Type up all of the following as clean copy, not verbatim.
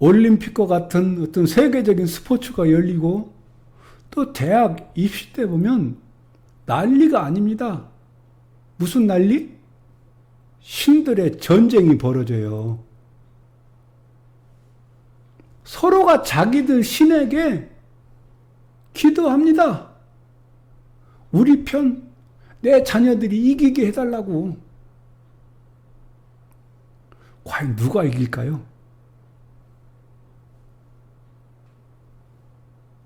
올림픽과 같은 어떤 세계적인 스포츠가 열리고 또 대학 입시 때 보면 난리가 아닙니다. 무슨 난리? 신들의 전쟁이 벌어져요. 서로가 자기들 신에게 기도합니다. 우리 편, 내 자녀들이 이기게 해달라고. 과연 누가 이길까요?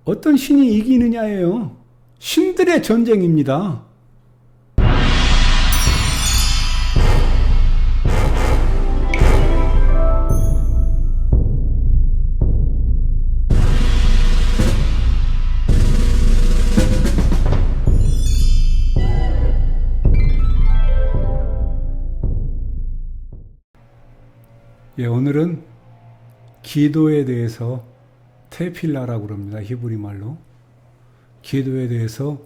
어떤 신이 이기느냐예요. 신들의 전쟁입니다. 예, 오늘은 기도에 대해서 테필라라고 그럽니다. 히브리 말로. 기도에 대해서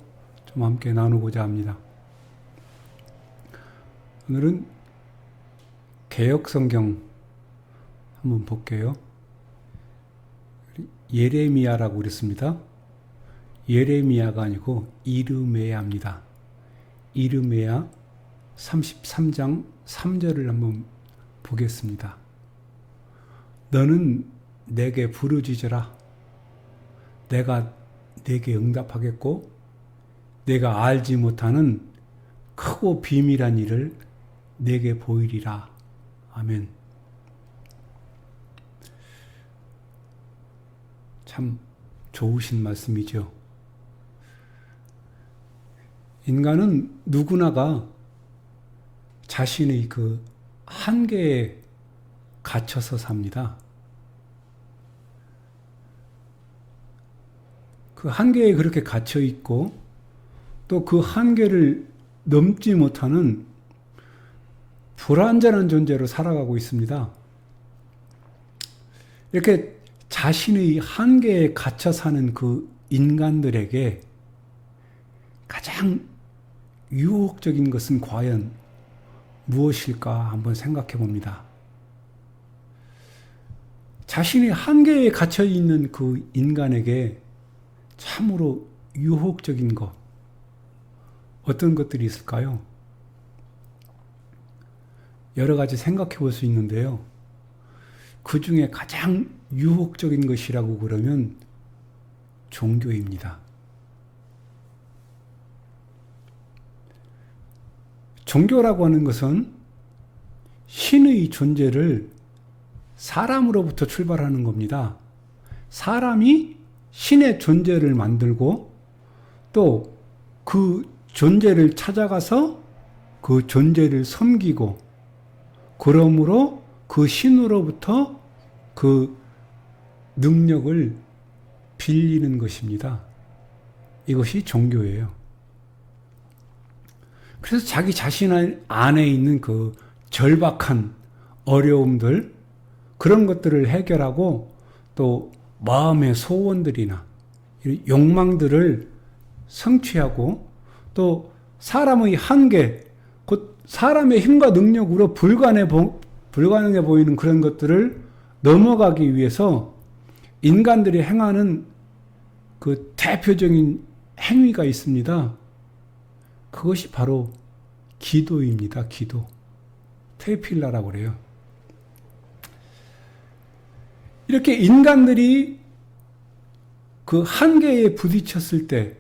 좀 함께 나누고자 합니다. 오늘은 개역성경 한번 볼게요. 예레미야라고 그랬습니다. 예레미야가 아니고 이르메야입니다. 이르메야 33장 3절을 한번 보겠습니다. 너는 내게 부르짖으라. 내가 내게 응답하겠고 내가 알지 못하는 크고 비밀한 일을 내게 보이리라. 아멘. 참 좋으신 말씀이죠. 인간은 누구나가 자신의 그 한계에 갇혀서 삽니다. 그 한계에 그렇게 갇혀 있고 또 그 한계를 넘지 못하는 불완전한 존재로 살아가고 있습니다. 이렇게 자신의 한계에 갇혀 사는 그 인간들에게 가장 유혹적인 것은 과연 무엇일까 한번 생각해 봅니다. 자신의 한계에 갇혀 있는 그 인간에게 참으로 유혹적인 것, 어떤 것들이 있을까요? 여러 가지 생각해 볼 수 있는데요. 그 중에 가장 유혹적인 것이라고 그러면 종교입니다. 종교라고 하는 것은 신의 존재를 사람으로부터 출발하는 겁니다. 사람이 신의 존재를 만들고 또 그 존재를 찾아가서 그 존재를 섬기고 그러므로 그 신으로부터 그 능력을 빌리는 것입니다. 이것이 종교예요. 그래서 자기 자신 안에 있는 그 절박한 어려움들, 그런 것들을 해결하고 또 마음의 소원들이나 욕망들을 성취하고 또 사람의 한계, 곧 사람의 힘과 능력으로 불가능해 보이는 그런 것들을 넘어가기 위해서 인간들이 행하는 그 대표적인 행위가 있습니다. 그것이 바로 기도입니다. 기도. 테필라라고 그래요. 이렇게 인간들이 그 한계에 부딪혔을 때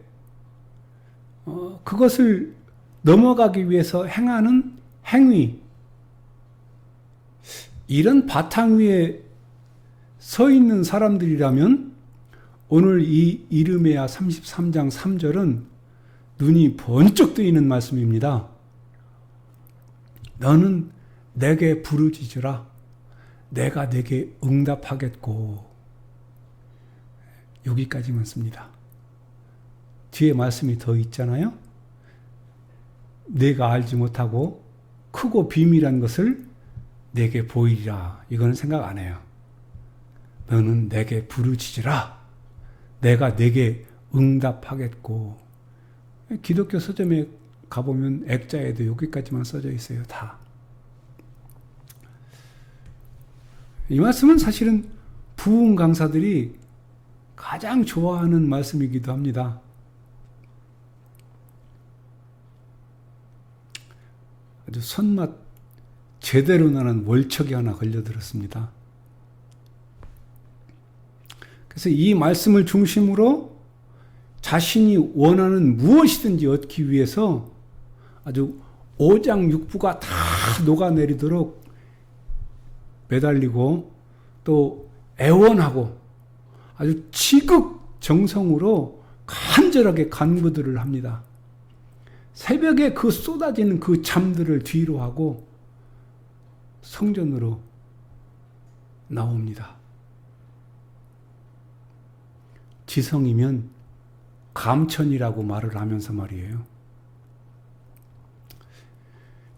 그것을 넘어가기 위해서 행하는 행위, 이런 바탕 위에 서 있는 사람들이라면 오늘 이 이르메야 33장 3절은 눈이 번쩍 뜨이는 말씀입니다. 너는 내게 부르짖으라. 내가 내게 응답하겠고. 여기까지만 씁니다. 뒤에 말씀이 더 있잖아요. 내가 알지 못하고 크고 비밀한 것을 내게 보이리라. 이거는 생각 안 해요. 너는 내게 부르짖으라. 내가 내게 응답하겠고. 기독교 서점에 가보면 액자에도 여기까지만 써져 있어요. 다. 이 말씀은 사실은 부흥 강사들이 가장 좋아하는 말씀이기도 합니다. 아주 손맛 제대로 나는 월척이 하나 걸려들었습니다. 그래서 이 말씀을 중심으로 자신이 원하는 무엇이든지 얻기 위해서 아주 오장육부가 다 녹아내리도록 매달리고 또 애원하고 아주 지극정성으로 간절하게 간구들을 합니다. 새벽에 그 쏟아지는 그 잠들을 뒤로 하고 성전으로 나옵니다. 지성이면 감천이라고 말을 하면서 말이에요.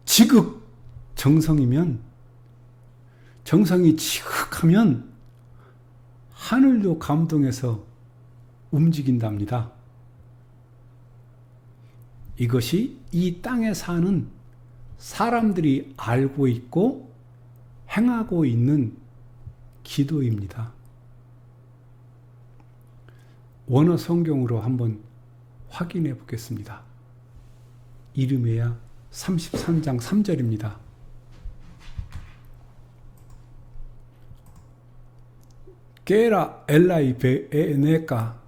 지극정성이면, 정성이 지극하면 하늘도 감동해서 움직인답니다. 이것이 이 땅에 사는 사람들이 알고 있고 행하고 있는 기도입니다. 원어 성경으로 한번 확인해 보겠습니다. 이르메야 33장 3절입니다. 게라 엘라이 베에네까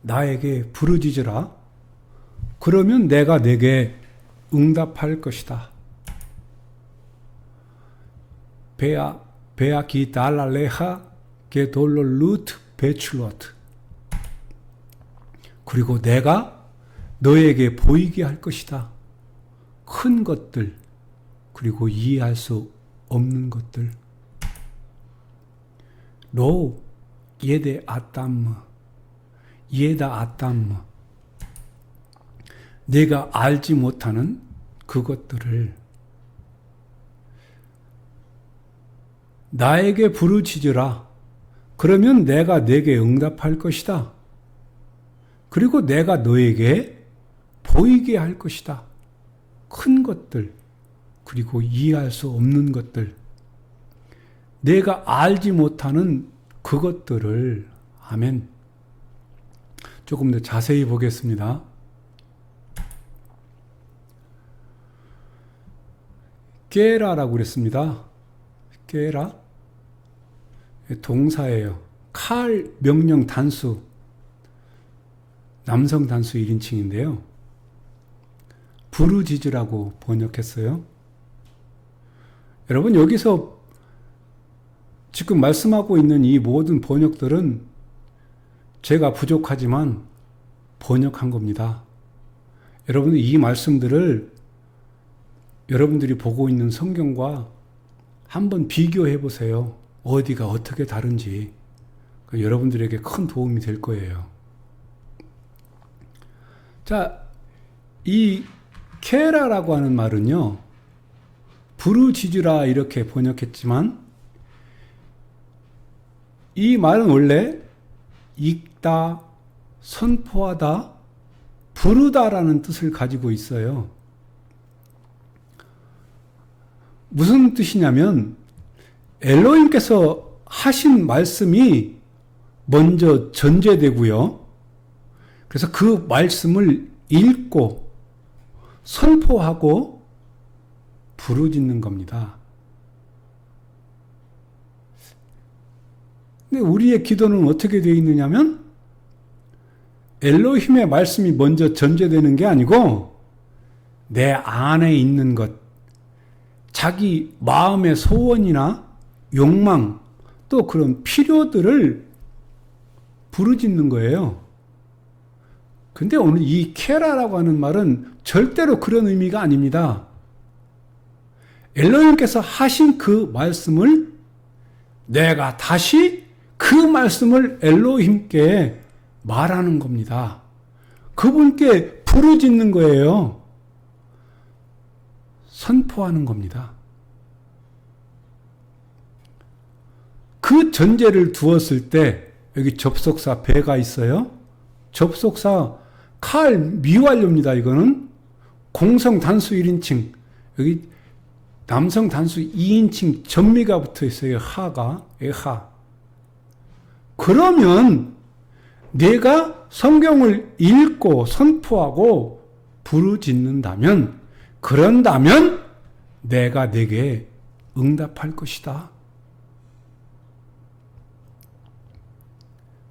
나에게 부르짖으라. 그러면 내가 내게 응답할 것이다. 베아기 달랄레하 게돌로 루트 베출로트. 그리고 내가 너에게 보이게 할 것이다. 큰 것들, 그리고 이해할 수 없는 것들. 로 예데 아담무 예다 아담무. 내가 알지 못하는 그것들을 나에게 부르짖으라. 그러면 내가 내게 응답할 것이다. 그리고 내가 너에게 보이게 할 것이다. 큰 것들, 그리고 이해할 수 없는 것들. 내가 알지 못하는 그것들을. 아멘. 조금 더 자세히 보겠습니다. 깨라라고 그랬습니다. 깨라. 동사예요. 칼, 명령, 단수. 남성 단수 1인칭인데요. 부르짖으라고 번역했어요. 여러분, 여기서 지금 말씀하고 있는 이 모든 번역들은 제가 부족하지만 번역한 겁니다. 여러분, 이 말씀들을 여러분들이 보고 있는 성경과 한번 비교해 보세요. 어디가 어떻게 다른지. 여러분들에게 큰 도움이 될 거예요. 자, 이 케라라고 하는 말은요, 부르짖으라 이렇게 번역했지만 이 말은 원래 읽다, 선포하다, 부르다라는 뜻을 가지고 있어요. 무슨 뜻이냐면 엘로힘께서 하신 말씀이 먼저 전제되고요. 그래서 그 말씀을 읽고 선포하고 부르짖는 겁니다. 근데 우리의 기도는 어떻게 되어 있느냐면 엘로힘의 말씀이 먼저 전제되는 게 아니고 내 안에 있는 것, 자기 마음의 소원이나 욕망, 또 그런 필요들을 부르짖는 거예요. 근데 오늘 이 케라라고 하는 말은 절대로 그런 의미가 아닙니다. 엘로힘께서 하신 그 말씀을 내가 다시 그 말씀을 엘로힘께 말하는 겁니다. 그분께 부르짖는 거예요. 선포하는 겁니다. 그 전제를 두었을 때 여기 접속사 배가 있어요. 접속사 칼 미완료입니다. 이거는 공성 단수 1인칭. 여기 남성 단수 2인칭 전미가 붙어 있어요. 하가. 하. 그러면 내가 성경을 읽고 선포하고 부르짖는다면, 그런다면 내가 네게 응답할 것이다.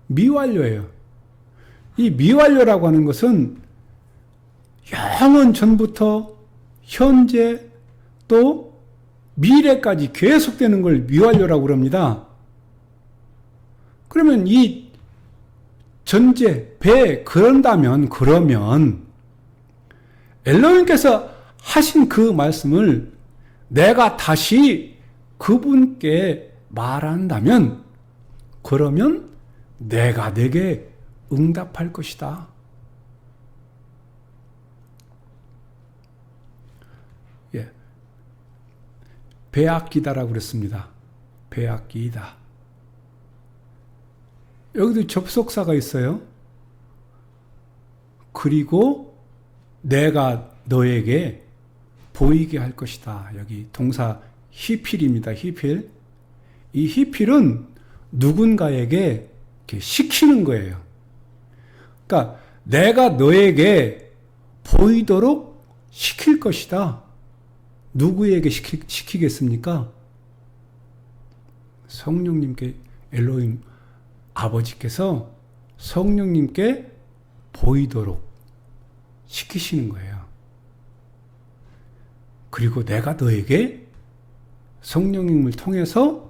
미완료예요. 이 미완료라고 하는 것은 영원 전부터 현재 또 미래까지 계속되는 걸 미완료라고 그럽니다. 그러면 이 전제, 그러면 엘로힘께서 하신 그 말씀을 내가 다시 그분께 말한다면, 그러면 내가 네게 응답할 것이다. 예. 베아끼다라고 그랬습니다. 베아끼다. 여기도 접속사가 있어요. 그리고 내가 너에게 보이게 할 것이다. 여기 동사 히필입니다. 히필. 이 히필은 누군가에게 이렇게 시키는 거예요. 그러니까 내가 너에게 보이도록 시킬 것이다. 누구에게 시키겠습니까? 성령님께, 엘로힘 아버지께서 성령님께 보이도록 시키시는 거예요. 그리고 내가 너에게 성령님을 통해서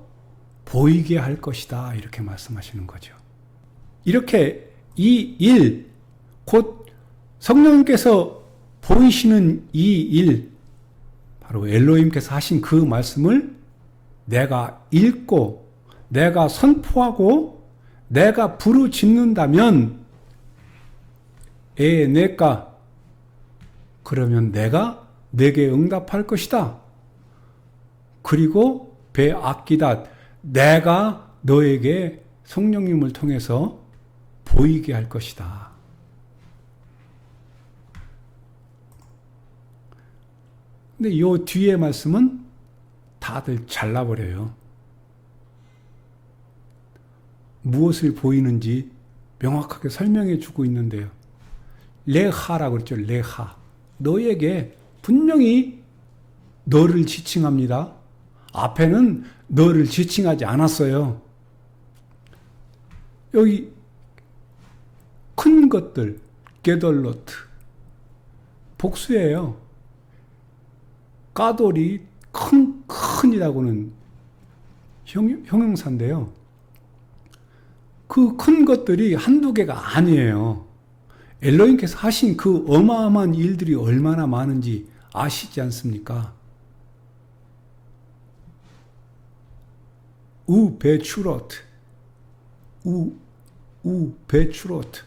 보이게 할 것이다. 이렇게 말씀하시는 거죠. 이렇게 이 일, 곧 성령님께서 보이시는 이 일, 바로 엘로힘께서 하신 그 말씀을 내가 읽고 내가 선포하고 내가 부르짖는다면 내가, 그러면 내가 내게 응답할 것이다. 그리고 베아끼다, 내가 너에게 성령님을 통해서 보이게 할 것이다. 근데 이 뒤에 말씀은 다들 잘라버려요. 무엇을 보이는지 명확하게 설명해 주고 있는데요. 레하라고 그랬죠. 레하. 너에게 분명히 너를 지칭합니다. 앞에는 너를 지칭하지 않았어요. 여기 큰 것들, 게돌로트, 복수예요. 까돌이 큰이라고는 형용사인데요. 그 큰 것들이 한두 개가 아니에요. 엘로힘께서 하신 그 어마어마한 일들이 얼마나 많은지 아시지 않습니까? 베추로트, 베추로트.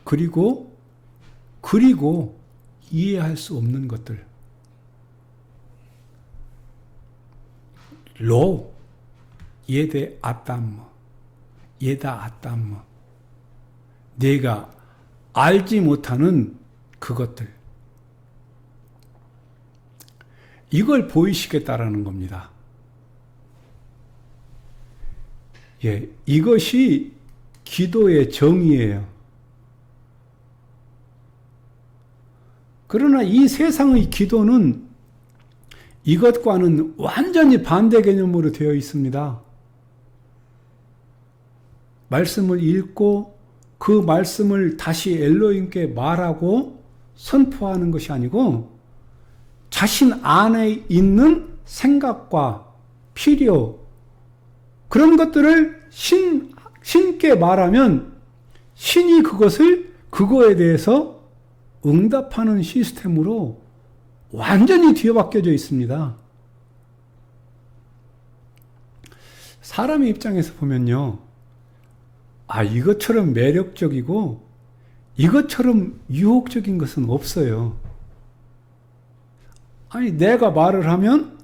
그리고 이해할 수 없는 것들. 예데 아담. 내가 알지 못하는 그것들. 이걸 보이시겠다라는 겁니다. 예, 이것이 기도의 정의예요. 그러나 이 세상의 기도는 이것과는 완전히 반대 개념으로 되어 있습니다. 말씀을 읽고 그 말씀을 다시 엘로힘께 말하고 선포하는 것이 아니고 자신 안에 있는 생각과 필요, 그런 것들을 신께 말하면 신이 그거에 대해서 응답하는 시스템으로 완전히 뒤바뀌어져 있습니다. 사람의 입장에서 보면요. 이것처럼 매력적이고 이것처럼 유혹적인 것은 없어요. 내가 말을 하면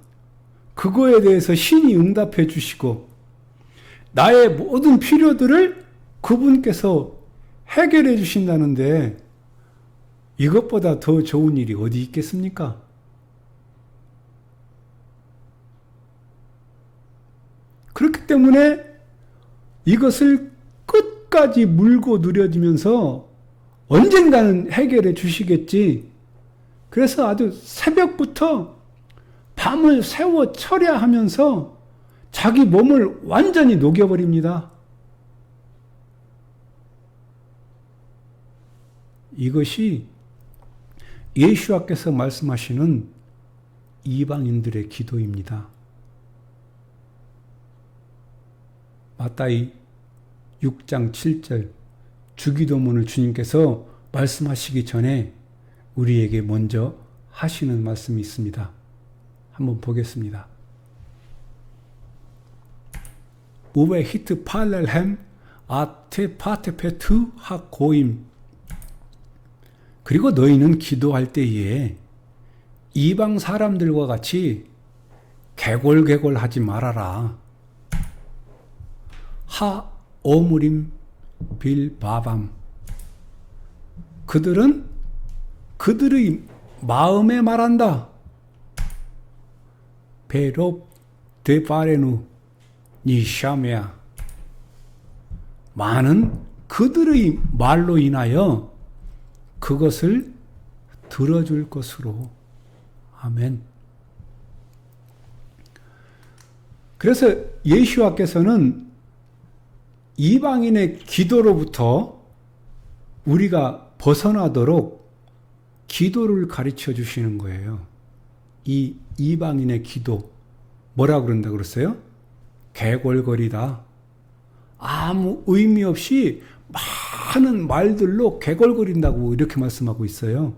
그거에 대해서 신이 응답해 주시고 나의 모든 필요들을 그분께서 해결해 주신다는데 이것보다 더 좋은 일이 어디 있겠습니까? 그렇기 때문에 이것을 끝까지 물고 누려지면서 언젠가는 해결해 주시겠지. 그래서 아주 새벽부터 밤을 새워 철야하면서 자기 몸을 완전히 녹여버립니다. 이것이 예수와께서 말씀하시는 이방인들의 기도입니다. 마따이 6장 7절 주기도문을 주님께서 말씀하시기 전에 우리에게 먼저 하시는 말씀이 있습니다. 한번 보겠습니다. 우베 히트 팔렐햄 아테 파테페투 하고임. 그리고 너희는 기도할 때에 이방 사람들과 같이 개골개골 하지 말아라. 하 오무림 빌바밤. 그들은 그들의 마음에 말한다. 베롭 데바레누 니샤메야. 많은 그들의 말로 인하여 그것을 들어줄 것으로. 아멘. 그래서 예수와께서는 이방인의 기도로부터 우리가 벗어나도록 기도를 가르쳐 주시는 거예요. 이 이방인의 기도. 뭐라고 그런다고 그랬어요? 개골거리다. 아무 의미 없이 많은 말들로 개골거린다고 이렇게 말씀하고 있어요.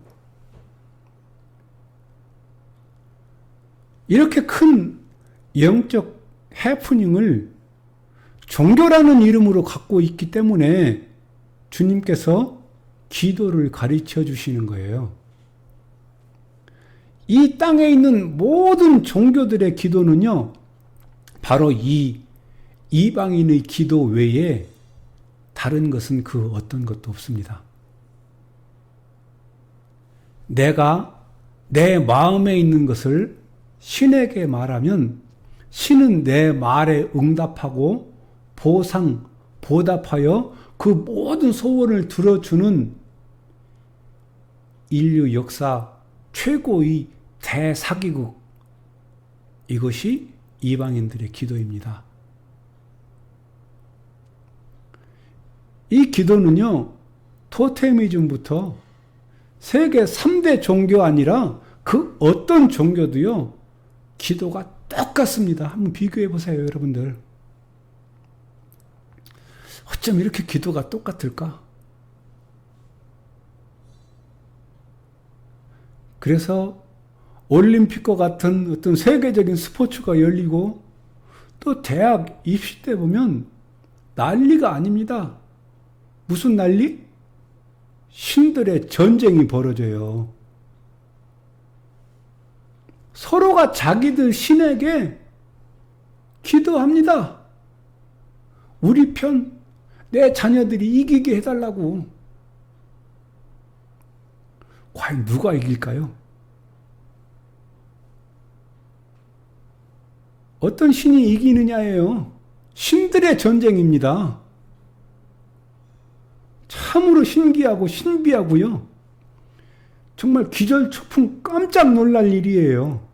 이렇게 큰 영적 해프닝을 종교라는 이름으로 갖고 있기 때문에 주님께서 기도를 가르쳐 주시는 거예요. 이 땅에 있는 모든 종교들의 기도는요, 바로 이 이방인의 기도 외에 다른 것은 그 어떤 것도 없습니다. 내가 내 마음에 있는 것을 신에게 말하면 신은 내 말에 응답하고 보답하여 그 모든 소원을 들어주는 인류 역사 최고의 대사기국. 이것이 이방인들의 기도입니다. 이 기도는요, 토테미즘부터 세계 3대 종교 아니라 그 어떤 종교도요, 기도가 똑같습니다. 한번 비교해 보세요, 여러분들. 어쩜 이렇게 기도가 똑같을까? 그래서 올림픽과 같은 어떤 세계적인 스포츠가 열리고 또 대학 입시 때 보면 난리가 아닙니다. 무슨 난리? 신들의 전쟁이 벌어져요. 서로가 자기들 신에게 기도합니다. 우리 편, 내 자녀들이 이기게 해달라고. 과연 누가 이길까요? 어떤 신이 이기느냐예요. 신들의 전쟁입니다. 참으로 신기하고 신비하고요. 정말 기절초풍 깜짝 놀랄 일이에요.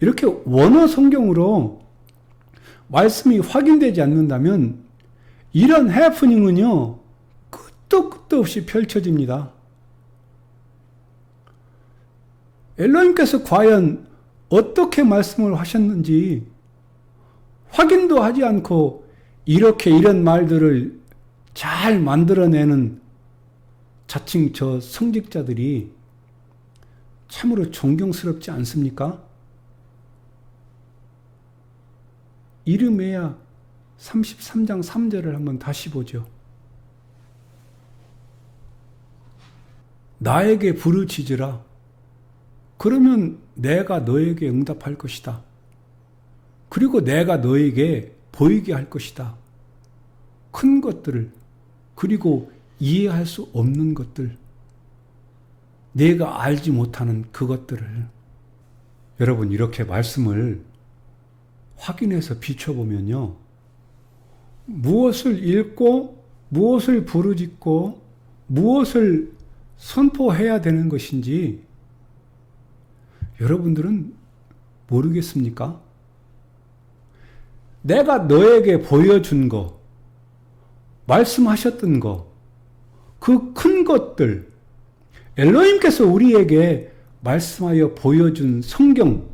이렇게 원어 성경으로 말씀이 확인되지 않는다면 이런 해프닝은요, 끝도 없이 펼쳐집니다. 엘로힘께서 과연 어떻게 말씀을 하셨는지 확인도 하지 않고 이렇게 이런 말들을 잘 만들어내는 자칭 저 성직자들이 참으로 존경스럽지 않습니까? 이르메야 33장 3절을 한번 다시 보죠. 나에게 부르짖으라. 그러면 내가 너에게 응답할 것이다. 그리고 내가 너에게 보이게 할 것이다. 큰 것들을, 그리고 이해할 수 없는 것들, 내가 알지 못하는 그것들을. 여러분 이렇게 말씀을 확인해서 비춰보면요. 무엇을 읽고 무엇을 부르짖고 무엇을 선포해야 되는 것인지 여러분들은 모르겠습니까? 내가 너에게 보여준 거, 말씀하셨던 거, 그 큰 것들, 엘로힘께서 우리에게 말씀하여 보여준 성경,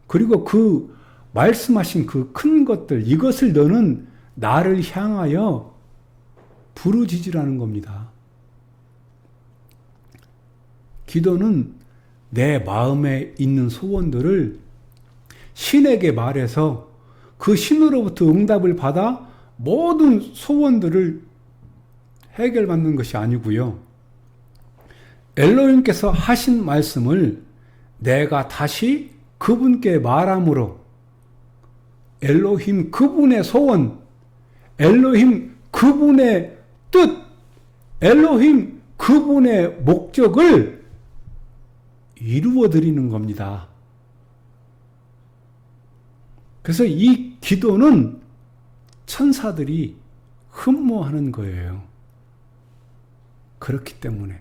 그리고 그 말씀하신 그 큰 것들, 이것을 너는 나를 향하여 부르짖으라는 겁니다. 기도는 내 마음에 있는 소원들을 신에게 말해서 그 신으로부터 응답을 받아 모든 소원들을 해결받는 것이 아니고요. 엘로힘께서 하신 말씀을 내가 다시 그분께 말함으로 엘로힘 그분의 소원, 엘로힘 그분의 뜻, 엘로힘 그분의 목적을 이루어 드리는 겁니다. 그래서 이 기도는 천사들이 흠모하는 거예요. 그렇기 때문에.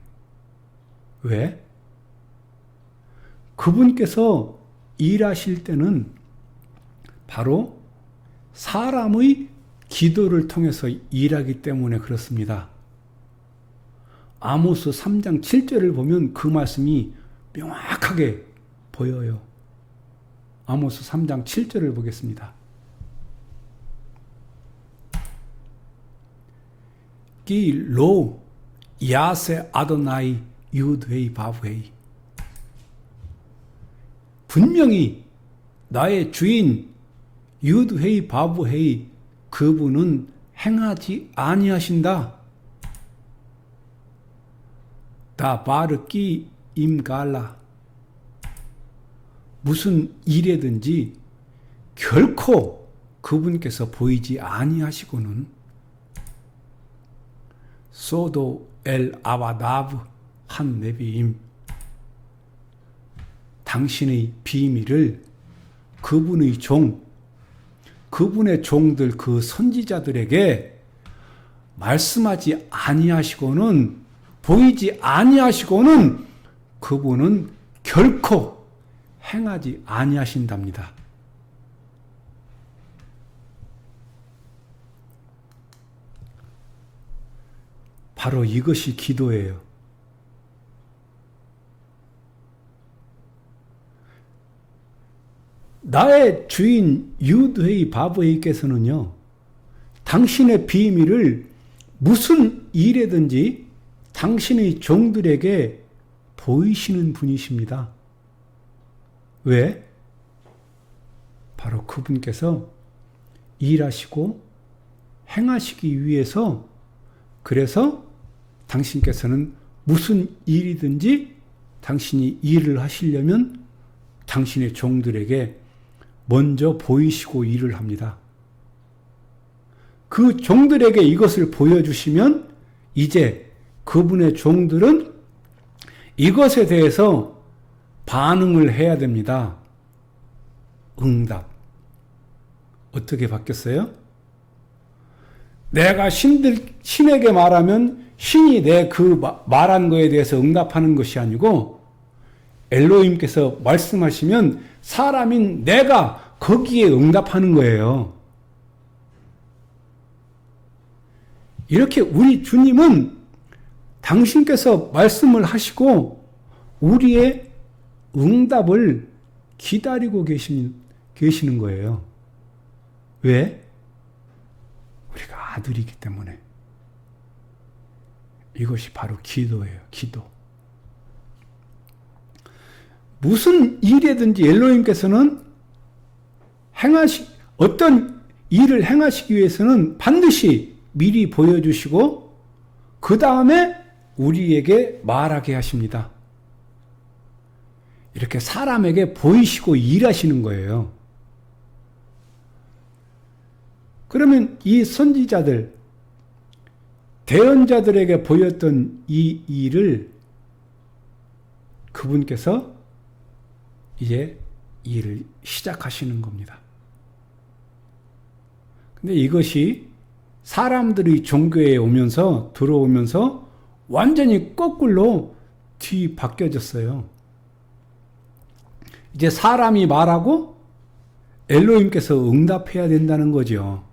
왜? 그분께서 일하실 때는 바로 사람의 기도를 통해서 일하기 때문에 그렇습니다. 아모스 3장 7절을 보면 그 말씀이 명확하게 보여요. 아모스 3장 7절을 보겠습니다. 기 로 야세 아도나이 유드헤이 바브헤이. 분명히 나의 주인 유드헤이 바브헤이 그분은 행하지 아니하신다. 다 바르기 임갈라. 무슨 일에든지 결코 그분께서 보이지 아니하시고는 소도 엘 아바다브 한 네비임. 당신의 비밀을 그분의 종, 그분의 종들 그 선지자들에게 말씀하지 아니하시고는 보이지 아니하시고는 그분은 결코 행하지 아니하신답니다. 바로 이것이 기도예요. 나의 주인 유드헤이 바브헤이께서는요, 당신의 비밀을 무슨 일에든지 당신의 종들에게 보이시는 분이십니다. 왜? 바로 그분께서 일하시고 행하시기 위해서, 그래서 당신께서는 무슨 일이든지 당신이 일을 하시려면 당신의 종들에게 먼저 보이시고 일을 합니다. 그 종들에게 이것을 보여주시면 이제 그분의 종들은 이것에 대해서 반응을 해야 됩니다. 응답. 어떻게 바뀌었어요? 내가 신에게 말하면 신이 내 그 말한 거에 대해서 응답하는 것이 아니고 엘로힘께서 말씀하시면 사람인 내가 거기에 응답하는 거예요. 이렇게 우리 주님은 당신께서 말씀을 하시고 우리의 응답을 기다리고 계시는 거예요. 왜? 우리가 아들이기 때문에. 이것이 바로 기도예요. 기도. 무슨 일이든지 엘로힘께서는 어떤 일을 행하시기 위해서는 반드시 미리 보여주시고 그 다음에 우리에게 말하게 하십니다. 이렇게 사람에게 보이시고 일하시는 거예요. 그러면 이 선지자들, 대언자들에게 보였던 이 일을 그분께서 이제 일을 시작하시는 겁니다. 근데 이것이 사람들이 종교에 들어오면서 완전히 거꾸로 뒤바뀌어졌어요. 이제 사람이 말하고 엘로힘께서 응답해야 된다는 거죠.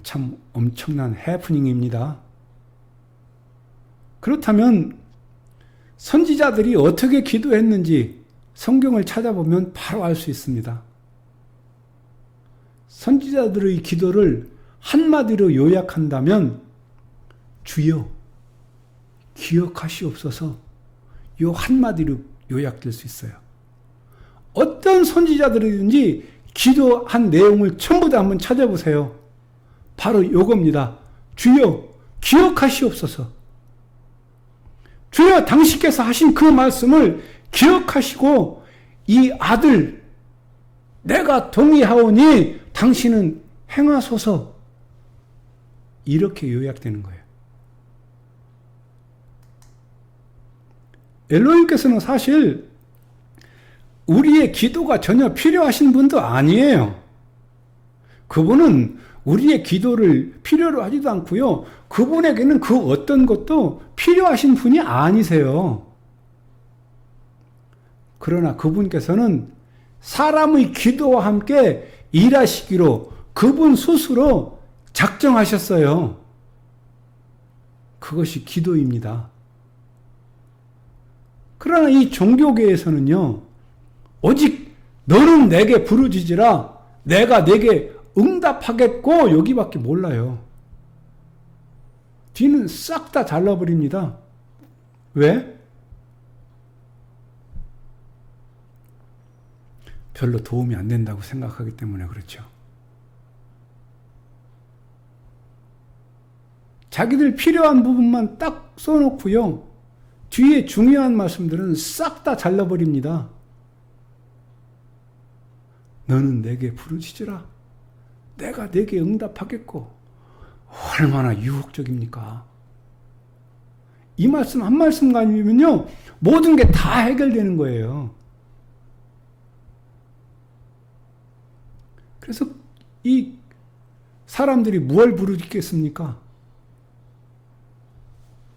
참 엄청난 해프닝입니다. 그렇다면 선지자들이 어떻게 기도했는지 성경을 찾아보면 바로 알 수 있습니다. 선지자들의 기도를 한마디로 요약한다면 주여 기억하시옵소서 요 한마디로 요약될 수 있어요. 어떤 선지자들이든지 기도한 내용을 전부 다 한번 찾아보세요. 바로 요겁니다. 주여 기억하시옵소서. 주여 당신께서 하신 그 말씀을 기억하시고 이 아들 내가 동의하오니 당신은 행하소서. 이렇게 요약되는 거예요. 엘로힘께서는 사실 우리의 기도가 전혀 필요하신 분도 아니에요. 그분은 우리의 기도를 필요로 하지도 않고요. 그분에게는 그 어떤 것도 필요하신 분이 아니세요. 그러나 그분께서는 사람의 기도와 함께 일하시기로 그분 스스로 작정하셨어요. 그것이 기도입니다. 그러나 이 종교계에서는요, 오직 너는 내게 부르짖으라, 내가 내게 응답하겠고, 여기밖에 몰라요. 뒤는 싹 다 잘라버립니다. 왜? 별로 도움이 안 된다고 생각하기 때문에 그렇죠. 자기들 필요한 부분만 딱 써놓고요. 뒤에 중요한 말씀들은 싹 다 잘라버립니다. 너는 내게 부르짖으라. 내가 내게 응답하겠고. 얼마나 유혹적입니까? 이 말씀 한 말씀만이면요. 모든 게 다 해결되는 거예요. 그래서 이 사람들이 무엇을 부르짖겠습니까?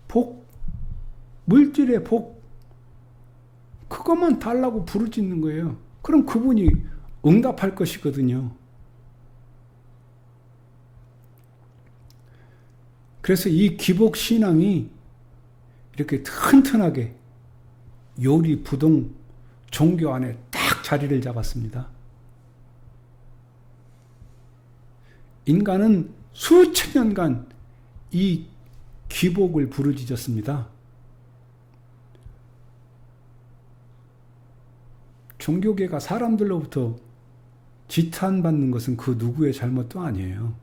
복, 물질의 복, 그것만 달라고 부르짖는 거예요. 그럼 그분이 응답할 것이거든요. 그래서 이 기복 신앙이 이렇게 튼튼하게 요리 부동 종교 안에 딱 자리를 잡았습니다. 인간은 수천 년간 이 기복을 부르짖었습니다. 종교계가 사람들로부터 지탄받는 것은 그 누구의 잘못도 아니에요.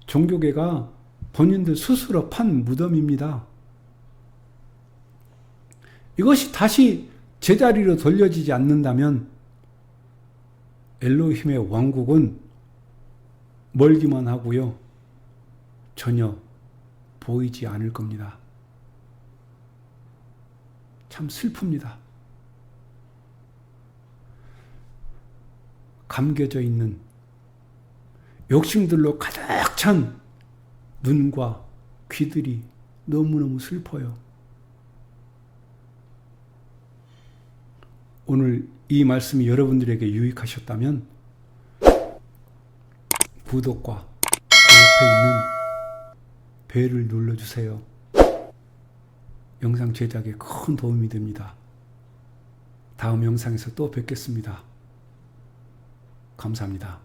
종교계가 본인들 스스로 판 무덤입니다. 이것이 다시 제자리로 돌려지지 않는다면 엘로힘의 왕국은 멀기만 하고요. 전혀 보이지 않을 겁니다. 참 슬픕니다. 감겨져 있는 욕심들로 가득 찬 눈과 귀들이 너무너무 슬퍼요. 오늘 이 말씀이 여러분들에게 유익하셨다면 구독과 그 옆에 있는 벨을 눌러주세요. 영상 제작에 큰 도움이 됩니다. 다음 영상에서 또 뵙겠습니다. 감사합니다.